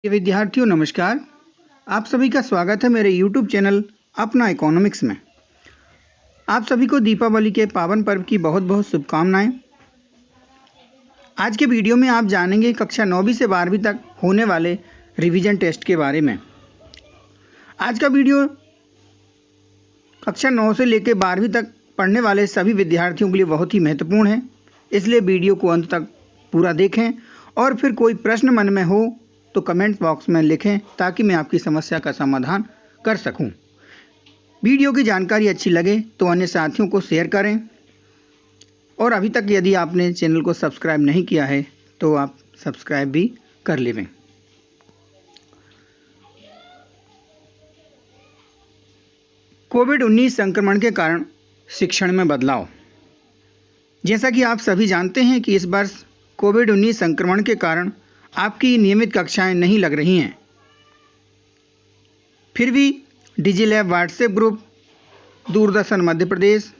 ये विद्यार्थियों नमस्कार। आप सभी का स्वागत है मेरे YouTube चैनल अपना इकोनॉमिक्स में। आप सभी को दीपावली के पावन पर्व की बहुत बहुत शुभकामनाएं। आज के वीडियो में आप जानेंगे कक्षा 9वीं से 12वीं तक होने वाले रिवीजन टेस्ट के बारे में। आज का वीडियो कक्षा 9 से लेकर 12वीं तक पढ़ने वाले सभी विद्यार्थियों के लिए बहुत ही महत्वपूर्ण है, इसलिए वीडियो को अंत तक पूरा देखें और फिर कोई प्रश्न मन में हो तो कमेंट बॉक्स में लिखें ताकि मैं आपकी समस्या का समाधान कर सकूं। वीडियो की जानकारी अच्छी लगे तो अन्य साथियों को शेयर करें और अभी तक यदि आपने चैनल को सब्सक्राइब नहीं किया है तो आप सब्सक्राइब भी कर लें। कोविड-19 संक्रमण के कारण शिक्षण में बदलाव। जैसा कि आप सभी जानते हैं कि इस वर्ष कोविड-19 संक्रमण के कारण आपकी नियमित कक्षाएं नहीं लग रही हैं। फिर भी डिजिलैब व्हाट्सएप ग्रुप, दूरदर्शन मध्य प्रदेश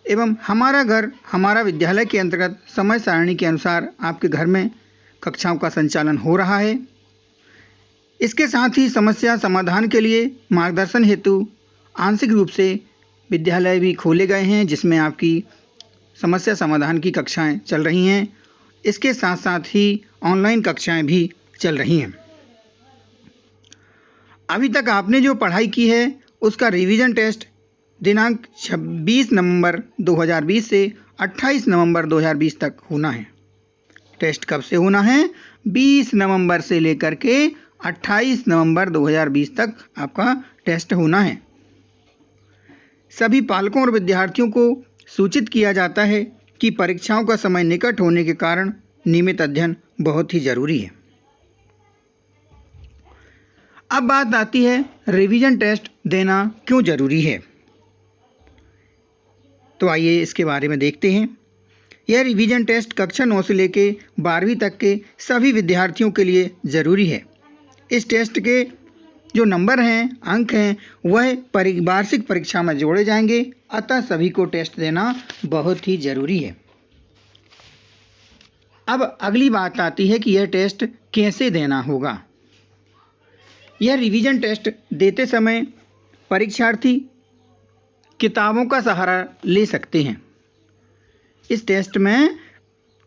एवं हमारा घर हमारा विद्यालय के अंतर्गत समय सारणी के अनुसार आपके घर में कक्षाओं का संचालन हो रहा है। इसके साथ ही समस्या समाधान के लिए मार्गदर्शन हेतु आंशिक रूप से विद्यालय भी खोले गए हैं, जिसमें आपकी समस्या समाधान की कक्षाएं चल रही हैं। इसके साथ साथ ही ऑनलाइन कक्षाएं भी चल रही हैं। अभी तक आपने जो पढ़ाई की है उसका रिवीजन टेस्ट दिनांक 26 नवंबर 2020 से 28 नवंबर 2020 तक होना है। टेस्ट कब से होना है? 20 नवंबर से लेकर के 28 नवंबर 2020 तक आपका टेस्ट होना है। सभी पालकों और विद्यार्थियों को सूचित किया जाता है कि परीक्षाओं का समय निकट होने के कारण नियमित अध्ययन बहुत ही जरूरी है। अब बात आती है रिवीजन टेस्ट देना क्यों जरूरी है। तो आइए इसके बारे में देखते हैं। यह रिवीजन टेस्ट कक्षा 9 से लेकर 12वीं तक के सभी विद्यार्थियों के लिए ज़रूरी है। इस टेस्ट के जो नंबर हैं, अंक हैं, वह वार्षिक परीक्षा में जोड़े जाएंगे, अतः सभी को टेस्ट देना बहुत ही ज़रूरी है। अब अगली बात आती है कि यह टेस्ट कैसे देना होगा। यह रिवीजन टेस्ट देते समय परीक्षार्थी किताबों का सहारा ले सकते हैं। इस टेस्ट में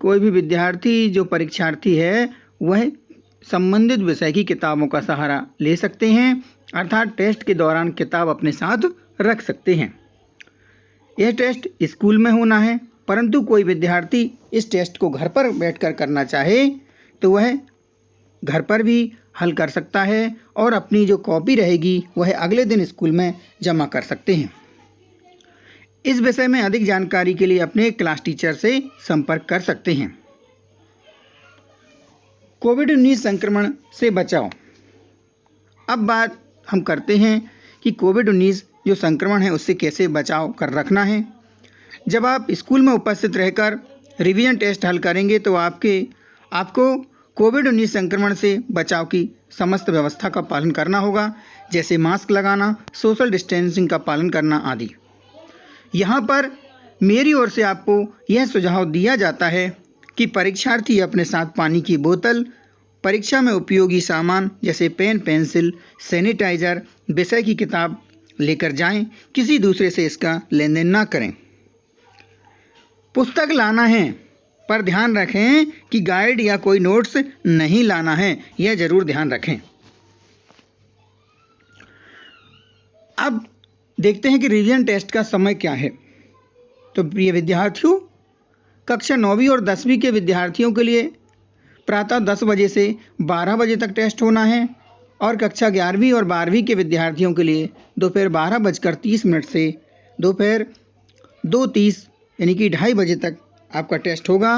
कोई भी विद्यार्थी जो परीक्षार्थी है वह संबंधित विषय की किताबों का सहारा ले सकते हैं, अर्थात टेस्ट के दौरान किताब अपने साथ रख सकते हैं। यह टेस्ट स्कूल में होना है, परंतु कोई विद्यार्थी इस टेस्ट को घर पर बैठकर करना चाहे तो वह घर पर भी हल कर सकता है और अपनी जो कॉपी रहेगी वह अगले दिन स्कूल में जमा कर सकते हैं। इस विषय में अधिक जानकारी के लिए अपने क्लास टीचर से संपर्क कर सकते हैं। कोविड-19 संक्रमण से बचाव। अब बात हम करते हैं कि कोविड-19 जो संक्रमण है उससे कैसे बचाव कर रखना है। जब आप स्कूल में उपस्थित रहकर रिवीजन टेस्ट हल करेंगे तो आपको कोविड-19 संक्रमण से बचाव की समस्त व्यवस्था का पालन करना होगा, जैसे मास्क लगाना, सोशल डिस्टेंसिंग का पालन करना आदि। यहाँ पर मेरी ओर से आपको यह सुझाव दिया जाता है कि परीक्षार्थी अपने साथ पानी की बोतल, परीक्षा में उपयोगी सामान जैसे पेन, पेंसिल, सैनिटाइजर, विषय की किताब लेकर जाएं। किसी दूसरे से इसका लेन देन ना करें। पुस्तक लाना है, पर ध्यान रखें कि गाइड या कोई नोट्स नहीं लाना है, यह जरूर ध्यान रखें। अब देखते हैं कि रिवीजन टेस्ट का समय क्या है। तो प्रिय विद्यार्थियों, कक्षा 9वीं और 10वीं के विद्यार्थियों के लिए प्रातः 10 बजे से 12 बजे तक टेस्ट होना है और कक्षा 11वीं और 12वीं के विद्यार्थियों के लिए दोपहर 12:30 से दोपहर 2:30 यानी कि 2:30 बजे तक आपका टेस्ट होगा।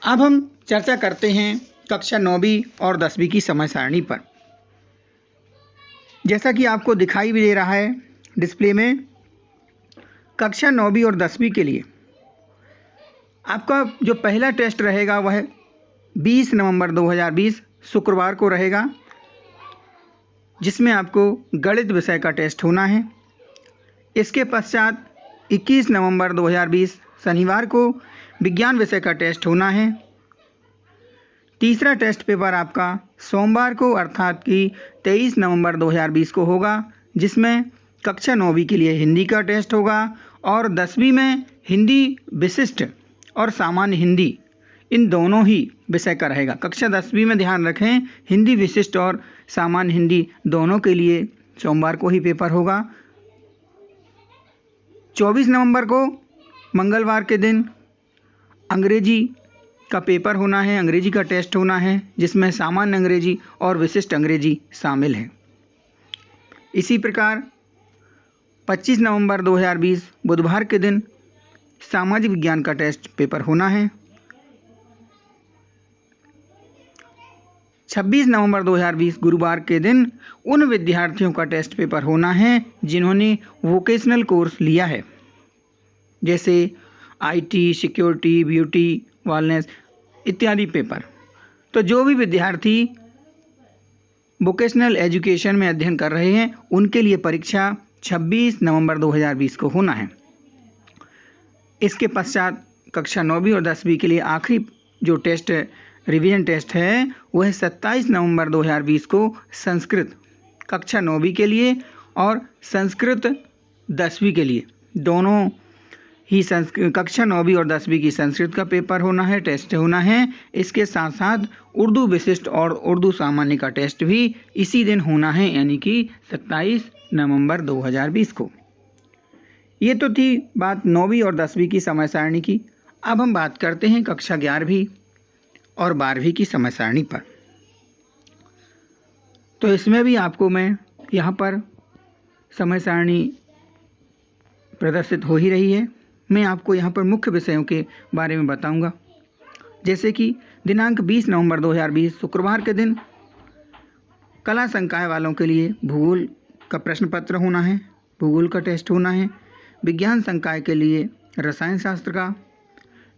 अब हम चर्चा करते हैं कक्षा 9वीं और 10वीं की समय सारणी पर। जैसा कि आपको दिखाई भी दे रहा है डिस्प्ले में, कक्षा 9वीं और 10वीं के लिए आपका जो पहला टेस्ट रहेगा वह 20 नवंबर 2020 शुक्रवार को रहेगा, जिसमें आपको गणित विषय का टेस्ट होना है। इसके पश्चात 21 नवंबर 2020 शनिवार को विज्ञान विषय का टेस्ट होना है। तीसरा टेस्ट पेपर आपका सोमवार को अर्थात कि 23 नवंबर 2020 को होगा, जिसमें कक्षा 9वीं के लिए हिंदी का टेस्ट होगा और 10वीं में हिंदी विशिष्ट और सामान्य हिंदी इन दोनों ही विषय का रहेगा। कक्षा 10वीं में ध्यान रखें, हिंदी विशिष्ट और सामान्य हिंदी दोनों के लिए सोमवार को ही पेपर होगा। 24 नवंबर को मंगलवार के दिन अंग्रेजी का पेपर होना है, अंग्रेजी का टेस्ट होना है, जिसमें सामान्य अंग्रेजी और विशिष्ट अंग्रेजी शामिल है। इसी प्रकार 25 नवंबर 2020 बुधवार के दिन सामाजिक विज्ञान का टेस्ट पेपर होना है। 26 नवंबर 2020 गुरुवार के दिन उन विद्यार्थियों का टेस्ट पेपर होना है जिन्होंने वोकेशनल कोर्स लिया है, जैसे आईटी, सिक्योरिटी, ब्यूटी, वेलनेस इत्यादि पेपर। तो जो भी विद्यार्थी वोकेशनल एजुकेशन में अध्ययन कर रहे हैं उनके लिए परीक्षा 26 नवंबर 2020 को होना है। इसके पश्चात कक्षा 9वीं और 10वीं के लिए आखिरी जो टेस्ट रिवीजन टेस्ट है वह 27 नवंबर 2020 को संस्कृत कक्षा 9वीं के लिए और संस्कृत 10वीं के लिए दोनों ही कक्षा 9वीं और 10वीं की संस्कृत का पेपर होना है, टेस्ट होना है। इसके साथ साथ उर्दू विशिष्ट और उर्दू सामान्य का टेस्ट भी इसी दिन होना है, यानी कि 27 नवंबर 2020 को। ये तो थी बात 9वीं और 10वीं की समय सारणी की। अब हम बात करते हैं कक्षा 11वीं और 12वीं की समय सारणी पर। तो इसमें भी आपको मैं यहाँ पर समय सारणी प्रदर्शित हो ही रही है। मैं आपको यहाँ पर मुख्य विषयों के बारे में बताऊंगा, जैसे कि दिनांक 20 नवंबर 2020 शुक्रवार के दिन कला संकाय वालों के लिए भूगोल का प्रश्न पत्र होना है, भूगोल का टेस्ट होना है। विज्ञान संकाय के लिए रसायन शास्त्र का,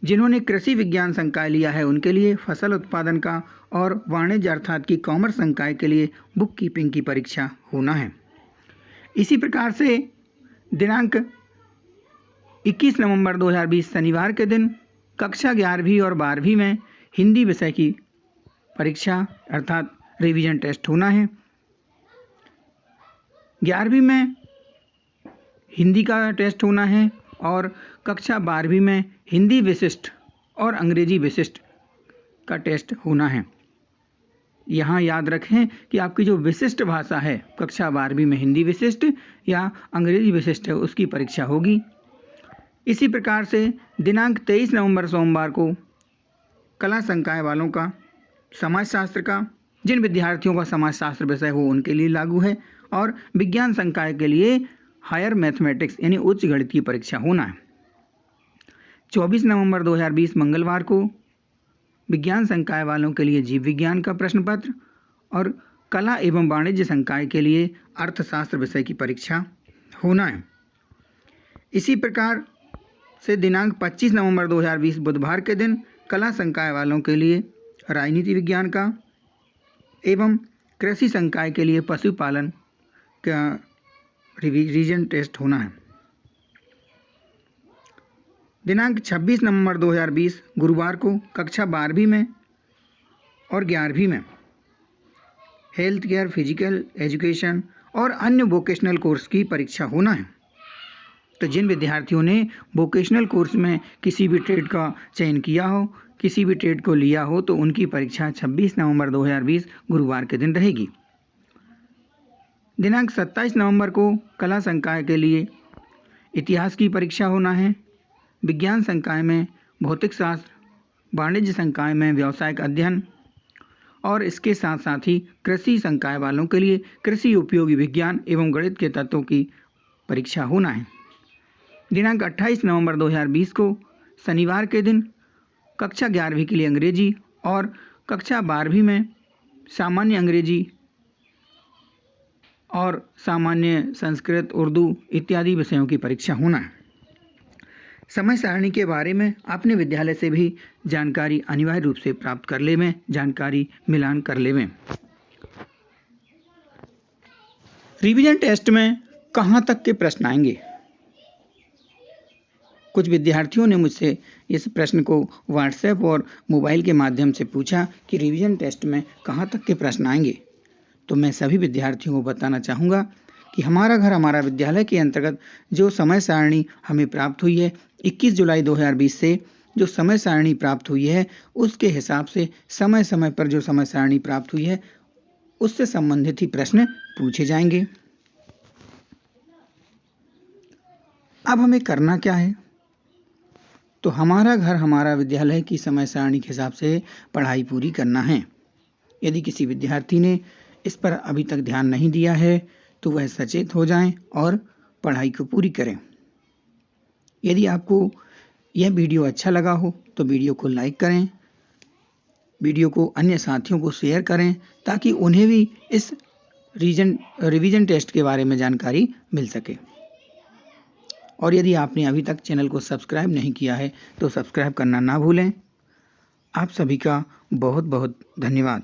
जिन्होंने कृषि विज्ञान संकाय लिया है उनके लिए फसल उत्पादन का, और वाणिज्य अर्थात की कॉमर्स संकाय के लिए बुक कीपिंग की परीक्षा होना है। इसी प्रकार से दिनांक 21 नवंबर 2020 शनिवार के दिन कक्षा 11वीं और 12वीं में हिंदी विषय की परीक्षा अर्थात रिवीजन टेस्ट होना है। 11वीं में हिंदी का टेस्ट होना है और कक्षा 12वीं में हिंदी विशिष्ट और अंग्रेजी विशिष्ट का टेस्ट होना है। यहाँ याद रखें कि आपकी जो विशिष्ट भाषा है कक्षा 12वीं में हिंदी विशिष्ट या अंग्रेजी विशिष्ट है उसकी परीक्षा होगी। इसी प्रकार से दिनांक 23 नवंबर सोमवार को कला संकाय वालों का समाजशास्त्र का, जिन विद्यार्थियों का समाजशास्त्र विषय हो उनके लिए लागू है, और विज्ञान संकाय के लिए हायर मैथमेटिक्स यानी उच्च गणित की परीक्षा होना है। 24 नवंबर 2020 मंगलवार को विज्ञान संकाय वालों के लिए जीव विज्ञान का प्रश्न पत्र और कला एवं वाणिज्य संकाय के लिए अर्थशास्त्र विषय की परीक्षा होना है। इसी प्रकार से दिनांक 25 नवंबर 2020 बुधवार के दिन कला संकाय वालों के लिए राजनीति विज्ञान का एवं कृषि संकाय के लिए पशुपालन का रिवीजन टेस्ट होना है। दिनांक 26 नवंबर 2020 गुरुवार को कक्षा 12वीं में और 11वीं में हेल्थ केयर, फिजिकल एजुकेशन और अन्य वोकेशनल कोर्स की परीक्षा होना है। तो जिन विद्यार्थियों ने वोकेशनल कोर्स में किसी भी ट्रेड का चयन किया हो, किसी भी ट्रेड को लिया हो, तो उनकी परीक्षा 26 नवंबर 2020 गुरुवार के दिन रहेगी। दिनांक 27 नवंबर को कला संकाय के लिए इतिहास की परीक्षा होना है। विज्ञान संकाय में भौतिक शास्त्र, वाणिज्य संकाय में व्यावसायिक अध्ययन और इसके साथ साथ ही कृषि संकाय वालों के लिए कृषि उपयोगी विज्ञान एवं गणित के तत्वों की परीक्षा होना है। दिनांक 28 नवंबर 2020 को शनिवार के दिन कक्षा 11वीं के लिए अंग्रेजी और कक्षा 12वीं में सामान्य अंग्रेजी और सामान्य संस्कृत, उर्दू इत्यादि विषयों की परीक्षा होना है। समय सारणी के बारे में अपने विद्यालय से भी जानकारी अनिवार्य रूप से प्राप्त कर लेवें, जानकारी मिलान कर लेवें। रिवीजन टेस्ट में कहाँ तक के प्रश्न आएंगे? कुछ विद्यार्थियों ने मुझसे इस प्रश्न को व्हाट्सएप और मोबाइल के माध्यम से पूछा कि रिवीजन टेस्ट में कहाँ तक के प्रश्न आएंगे। तो मैं सभी विद्यार्थियों को बताना चाहूँगा कि हमारा घर हमारा विद्यालय के अंतर्गत जो समय सारणी हमें प्राप्त हुई है 21 जुलाई 2020 से जो समय सारणी प्राप्त हुई है उसके हिसाब से समय समय पर जो समय सारणी प्राप्त हुई है उससे संबंधित ही प्रश्न पूछे जाएंगे। अब हमें करना क्या है? तो हमारा घर हमारा विद्यालय की समय सारणी के हिसाब से पढ़ाई पूरी करना है। यदि किसी विद्यार्थी ने इस पर अभी तक ध्यान नहीं दिया है तो वह सचेत हो जाएं और पढ़ाई को पूरी करें। यदि आपको यह वीडियो अच्छा लगा हो तो वीडियो को लाइक करें, वीडियो को अन्य साथियों को शेयर करें ताकि उन्हें भी इस रिवीजन टेस्ट के बारे में जानकारी मिल सके। और यदि आपने अभी तक चैनल को सब्सक्राइब नहीं किया है तो सब्सक्राइब करना ना भूलें। आप सभी का बहुत बहुत धन्यवाद।